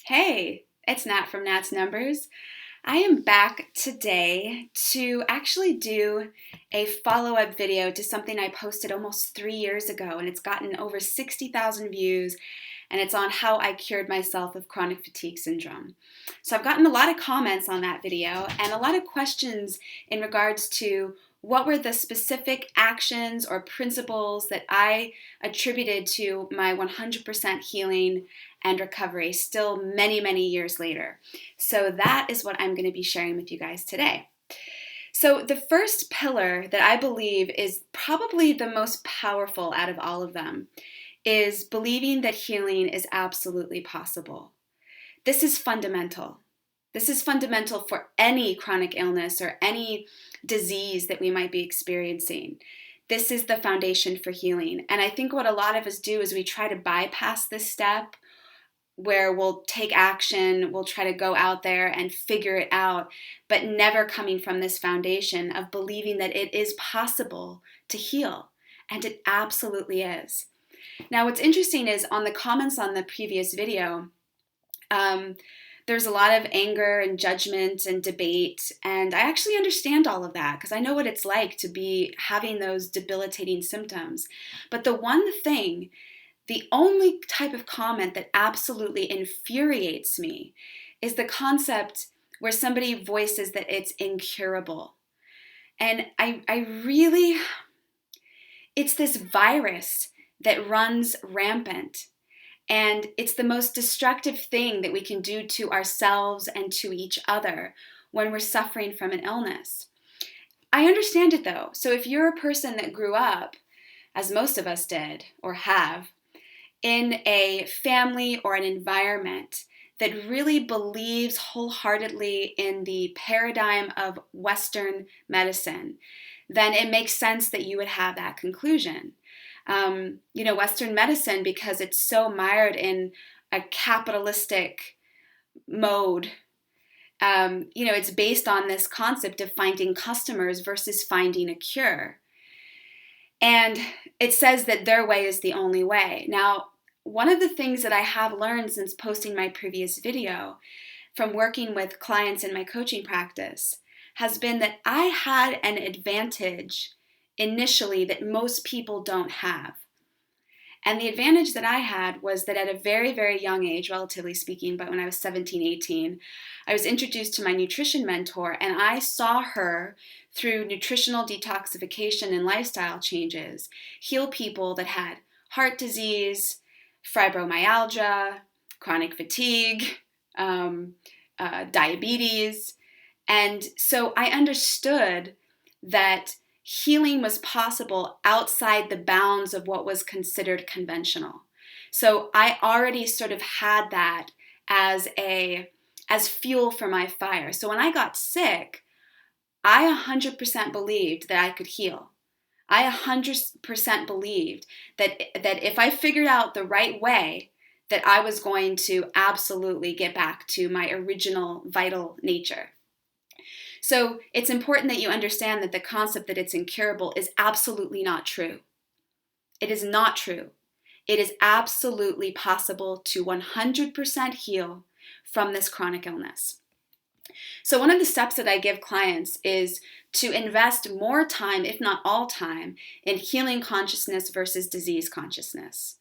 Hey, it's Nat from Nat's Numbers. I am back today to actually do a follow-up video to something I posted almost 3 years ago, and it's gotten over 60,000 views, and it's on how I cured myself of chronic fatigue syndrome. So I've gotten a lot of comments on that video and a lot of questions in regards to what were the specific actions or principles that I attributed to my 100% healing and recovery still many, many years later. So that is what I'm going to be sharing with you guys today. So the first pillar that I believe is probably the most powerful out of all of them is believing that healing is absolutely possible. This is fundamental. This is fundamental for any chronic illness or any disease that we might be experiencing. This is the foundation for healing. And I think what a lot of us do is we try to bypass this step where we'll take action, we'll try to go out there and figure it out, but never coming from this foundation of believing that it is possible to heal. And it absolutely is. Now, what's interesting is on the comments on the previous video, there's a lot of anger and judgment and debate, and I actually understand all of that because I know what it's like to be having those debilitating symptoms. But the only type of comment that absolutely infuriates me is the concept where somebody voices that it's incurable. And it's this virus that runs rampant. And it's the most destructive thing that we can do to ourselves and to each other when we're suffering from an illness. I understand it though. So if you're a person that grew up, as most of us did or have, in a family or an environment that really believes wholeheartedly in the paradigm of Western medicine, then it makes sense that you would have that conclusion. Western medicine, because it's so mired in a capitalistic mode, it's based on this concept of finding customers versus finding a cure. And it says that their way is the only way. Now, one of the things that I have learned since posting my previous video from working with clients in my coaching practice has been that I had an advantage initially that most people don't have. And the advantage that I had was that at a very, very young age, relatively speaking, but when I was 17, 18, I was introduced to my nutrition mentor, and I saw her through nutritional detoxification and lifestyle changes heal people that had heart disease, fibromyalgia, chronic fatigue, diabetes. And so I understood that healing was possible outside the bounds of what was considered conventional. So I already sort of had that as fuel for my fire. So when I got sick, I 100% believed that I could heal. I 100% believed that if I figured out the right way, that I was going to absolutely get back to my original vital nature. So it's important that you understand that the concept that it's incurable is absolutely not true. It is not true. It is absolutely possible to 100% heal from this chronic illness. So one of the steps that I give clients is to invest more time, if not all time, in healing consciousness versus disease consciousness.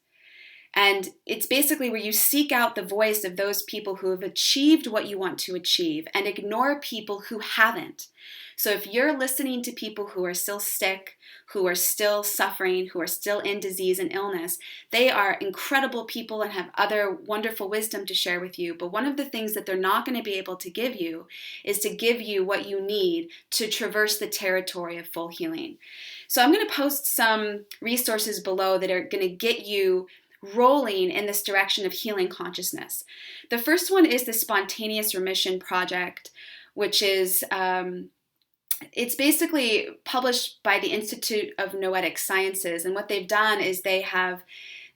And it's basically where you seek out the voice of those people who have achieved what you want to achieve and ignore people who haven't. So if you're listening to people who are still sick, who are still suffering, who are still in disease and illness, they are incredible people and have other wonderful wisdom to share with you. But one of the things that they're not going to be able to give you is to give you what you need to traverse the territory of full healing. So I'm going to post some resources below that are going to get you rolling in this direction of healing consciousness. The first one is the Spontaneous Remission Project, which is it's basically published by the Institute of Noetic Sciences. And what they've done is they have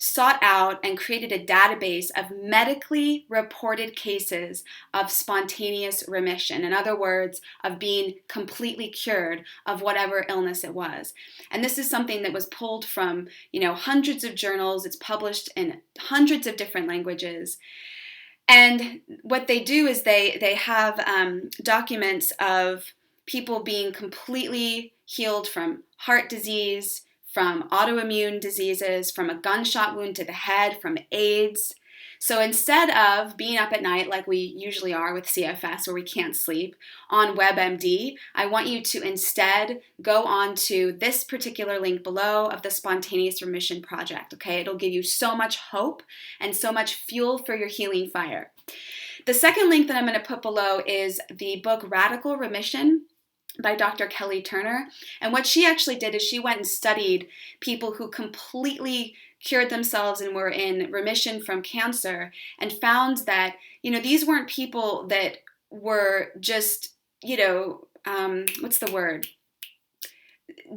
sought out and created a database of medically reported cases of spontaneous remission. In other words, of being completely cured of whatever illness it was. And this is something that was pulled from, hundreds of journals. It's published in hundreds of different languages. And what they do is they have documents of people being completely healed from heart disease, from autoimmune diseases, from a gunshot wound to the head, from AIDS. So instead of being up at night like we usually are with CFS where we can't sleep on WebMD, I want you to instead go on to this particular link below of the Spontaneous Remission Project, okay? It'll give you so much hope and so much fuel for your healing fire. The second link that I'm going to put below is the book Radical Remission by Dr. Kelly Turner. And what she actually did is she went and studied people who completely cured themselves and were in remission from cancer and found that, these weren't people that were just, what's the word?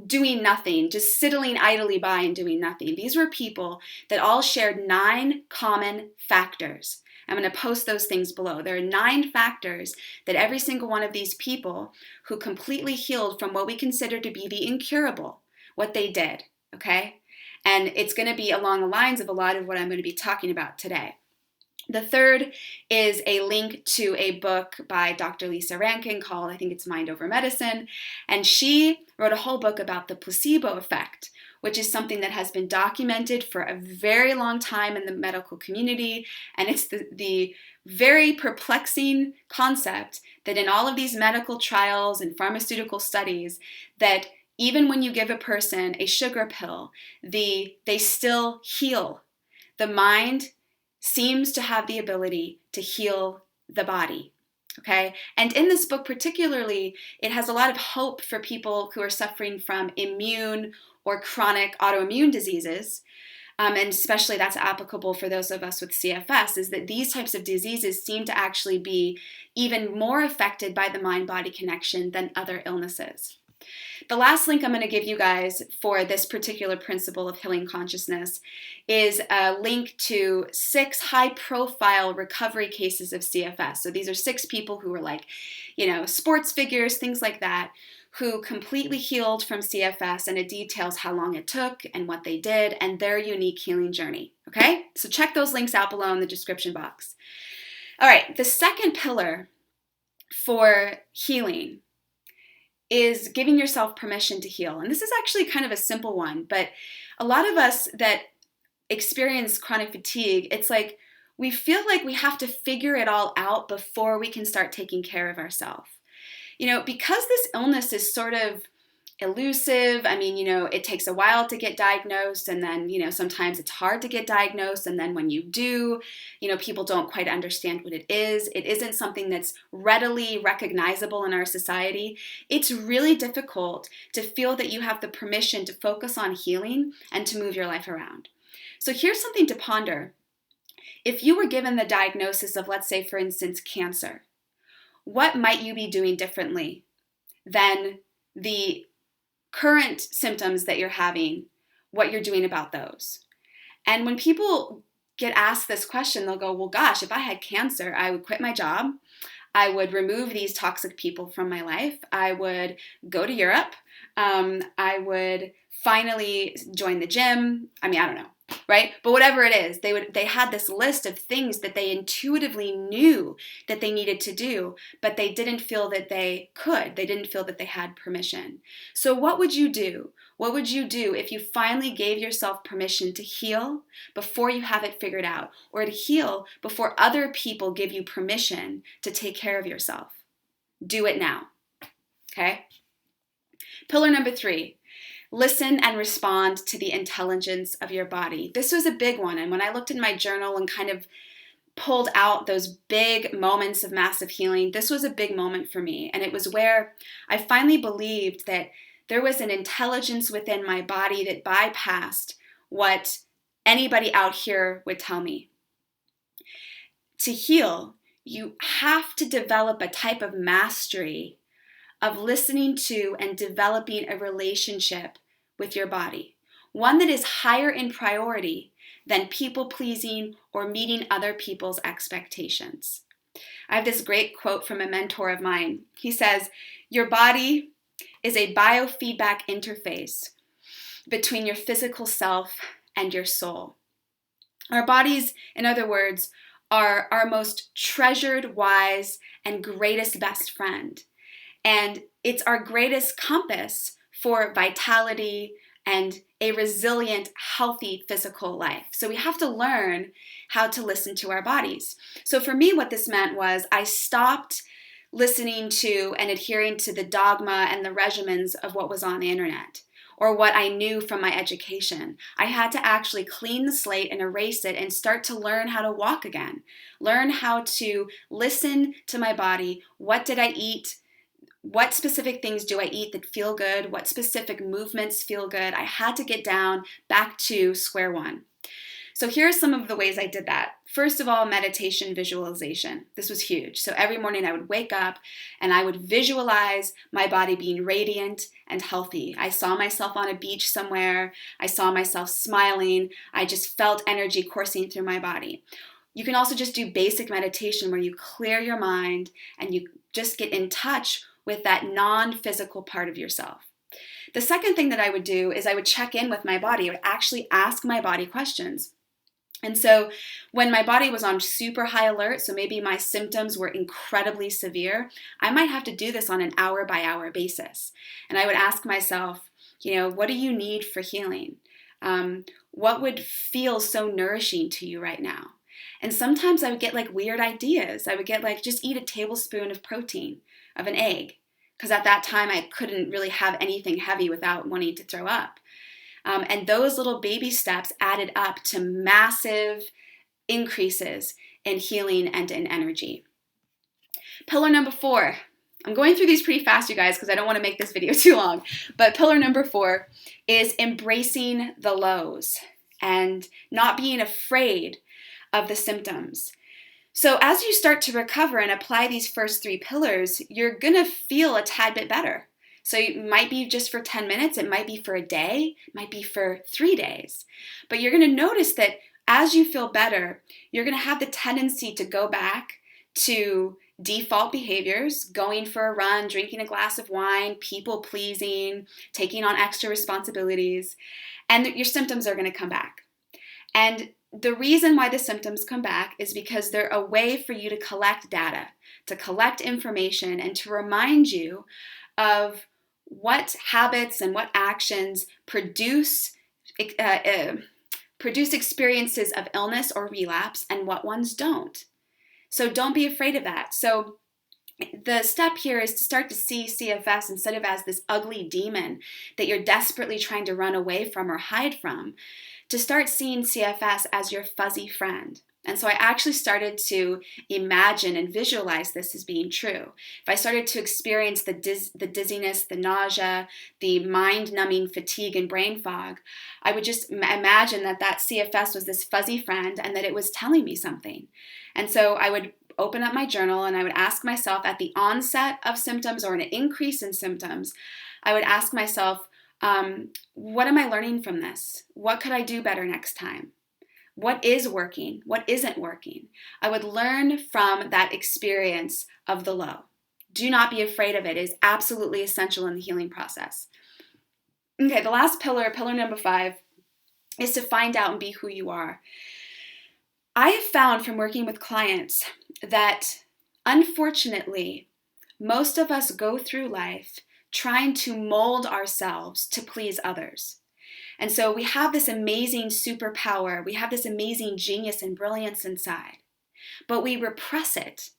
Doing nothing, just sidling idly by and doing nothing. These were people that all shared 9 common factors. I'm going to post those things below. There are 9 factors that every single one of these people who completely healed from what we consider to be the incurable, what they did, okay? And it's going to be along the lines of a lot of what I'm going to be talking about today. The third is a link to a book by Dr. Lisa Rankin called, I think it's Mind Over Medicine, and she wrote a whole book about the placebo effect, which is something that has been documented for a very long time in the medical community, and it's the very perplexing concept that in all of these medical trials and pharmaceutical studies, that even when you give a person a sugar pill, they still heal. The mind seems to have the ability to heal the body, okay? And in this book particularly, it has a lot of hope for people who are suffering from immune or chronic autoimmune diseases, and especially that's applicable for those of us with CFS, is that these types of diseases seem to actually be even more affected by the mind-body connection than other illnesses. The last link I'm going to give you guys for this particular principle of healing consciousness is a link to 6 high-profile recovery cases of CFS. So these are 6 people who were like, sports figures, things like that, who completely healed from CFS, and it details how long it took and what they did and their unique healing journey, okay? So check those links out below in the description box. All right, the second pillar for healing is giving yourself permission to heal. And this is actually kind of a simple one, but a lot of us that experience chronic fatigue, it's like we feel like we have to figure it all out before we can start taking care of ourselves. Because this illness is sort of elusive, it takes a while to get diagnosed, and then, sometimes it's hard to get diagnosed, and then when you do, people don't quite understand what it is. It isn't something that's readily recognizable in our society. It's really difficult to feel that you have the permission to focus on healing and to move your life around. So here's something to ponder. If you were given the diagnosis of, let's say, for instance, cancer, what might you be doing differently than the current symptoms that you're having, what you're doing about those? And when people get asked this question, they'll go, well, gosh, if I had cancer, I would quit my job. I would remove these toxic people from my life. I would go to Europe. I would finally join the gym. I don't know, right? But whatever it is, they had this list of things that they intuitively knew that they needed to do, but they didn't feel that they could. They didn't feel that they had permission. So what would you do? What would you do if you finally gave yourself permission to heal before you have it figured out, or to heal before other people give you permission to take care of yourself? Do it now, okay? Pillar number 3. Listen and respond to the intelligence of your body. This was a big one, and when I looked in my journal and kind of pulled out those big moments of massive healing, this was a big moment for me, and it was where I finally believed that there was an intelligence within my body that bypassed what anybody out here would tell me. To heal, you have to develop a type of mastery of listening to and developing a relationship with your body, one that is higher in priority than people-pleasing or meeting other people's expectations. I have this great quote from a mentor of mine. He says, your body is a biofeedback interface between your physical self and your soul. Our bodies, in other words, are our most treasured, wise, and greatest best friend. And it's our greatest compass for vitality and a resilient, healthy physical life. So we have to learn how to listen to our bodies. So for me, what this meant was I stopped listening to and adhering to the dogma and the regimens of what was on the internet or what I knew from my education. I had to actually clean the slate and erase it and start to learn how to walk again, learn how to listen to my body. What did I eat? What specific things do I eat that feel good? What specific movements feel good? I had to get down back to square one. So here are some of the ways I did that. First of all, meditation visualization. This was huge. So every morning I would wake up and I would visualize my body being radiant and healthy. I saw myself on a beach somewhere. I saw myself smiling. I just felt energy coursing through my body. You can also just do basic meditation where you clear your mind and you just get in touch with that non-physical part of yourself. The second thing that I would do is I would check in with my body. I would actually ask my body questions. And so when my body was on super high alert, so maybe my symptoms were incredibly severe, I might have to do this on an hour by hour basis. And I would ask myself, what do you need for healing? What would feel so nourishing to you right now? And sometimes I would get like weird ideas. I would get like, just eat a tablespoon of protein of an egg. Because at that time I couldn't really have anything heavy without wanting to throw up. And those little baby steps added up to massive increases in healing and in energy. Pillar number 4. I'm going through these pretty fast, you guys, because I don't want to make this video too long. But pillar number 4 is embracing the lows and not being afraid of the symptoms. So as you start to recover and apply these first 3 pillars, you're going to feel a tad bit better. So it might be just for 10 minutes, it might be for a day, it might be for 3 days. But you're going to notice that as you feel better, you're going to have the tendency to go back to default behaviors, going for a run, drinking a glass of wine, people pleasing, taking on extra responsibilities, and your symptoms are going to come back. And the reason why the symptoms come back is because they're a way for you to collect data, to collect information, and to remind you of what habits and what actions produce experiences of illness or relapse and what ones don't. So don't be afraid of that. So the step here is to start to see CFS instead of as this ugly demon that you're desperately trying to run away from or hide from, to start seeing CFS as your fuzzy friend. And so I actually started to imagine and visualize this as being true. If I started to experience the dizziness, the nausea, the mind-numbing fatigue and brain fog, I would just imagine that CFS was this fuzzy friend and that it was telling me something. And so I would open up my journal and I would ask myself at the onset of symptoms or an increase in symptoms, I would ask myself, what am I learning from this? What could I do better next time? What is working? What isn't working? I would learn from that experience of the low. Do not be afraid of it. It is absolutely essential in the healing process. Okay, the last pillar, pillar number 5, is to find out and be who you are. I have found from working with clients that, unfortunately, most of us go through life trying to mold ourselves to please others. And so we have this amazing superpower, we have this amazing genius and brilliance inside, but we repress it,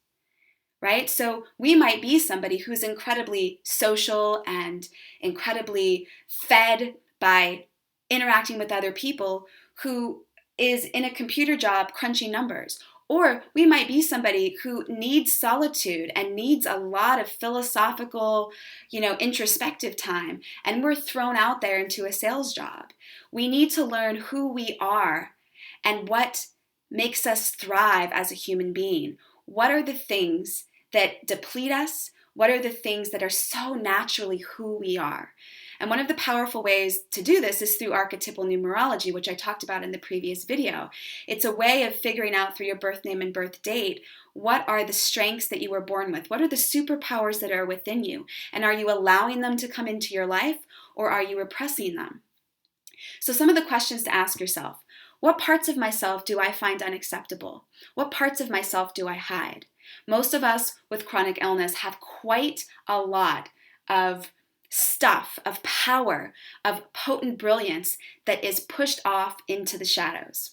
right? So we might be somebody who's incredibly social and incredibly fed by interacting with other people, who is in a computer job crunching numbers. Or we might be somebody who needs solitude and needs a lot of philosophical, introspective time, and we're thrown out there into a sales job. We need to learn who we are and what makes us thrive as a human being. What are the things that deplete us? What are the things that are so naturally who we are? And one of the powerful ways to do this is through archetypal numerology, which I talked about in the previous video. It's a way of figuring out through your birth name and birth date, what are the strengths that you were born with? What are the superpowers that are within you? And are you allowing them to come into your life, or are you repressing them? So some of the questions to ask yourself: What parts of myself do I find unacceptable? What parts of myself do I hide? Most of us with chronic illness have quite a lot of stuff, of power, of potent brilliance that is pushed off into the shadows.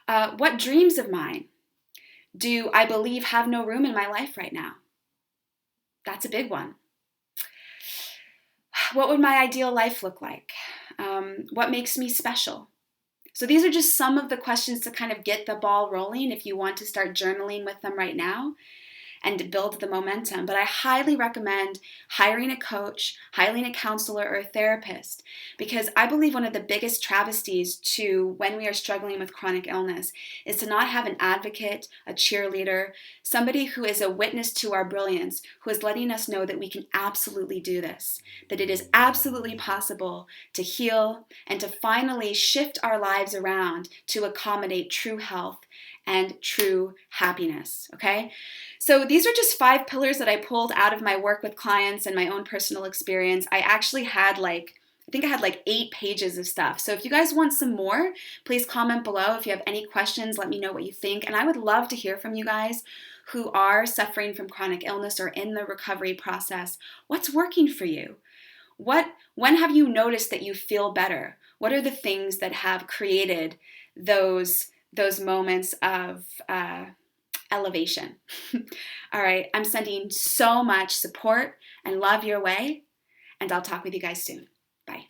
What dreams of mine do I believe have no room in my life right now? That's a big one. What would my ideal life look like? What makes me special? So these are just some of the questions to kind of get the ball rolling if you want to start journaling with them right now and to build the momentum. But I highly recommend hiring a coach, hiring a counselor or a therapist, because I believe one of the biggest travesties to when we are struggling with chronic illness is to not have an advocate, a cheerleader, somebody who is a witness to our brilliance, who is letting us know that we can absolutely do this, that it is absolutely possible to heal and to finally shift our lives around to accommodate true health and true happiness, okay? So these are just 5 pillars that I pulled out of my work with clients and my own personal experience. I actually had I think I had 8 pages of stuff. So if you guys want some more, please comment below. If you have any questions, let me know what you think. And I would love to hear from you guys who are suffering from chronic illness or in the recovery process. What's working for you? When have you noticed that you feel better? What are the things that have created those moments of elevation? All right, I'm sending so much support and love your way, and I'll talk with you guys soon. Bye.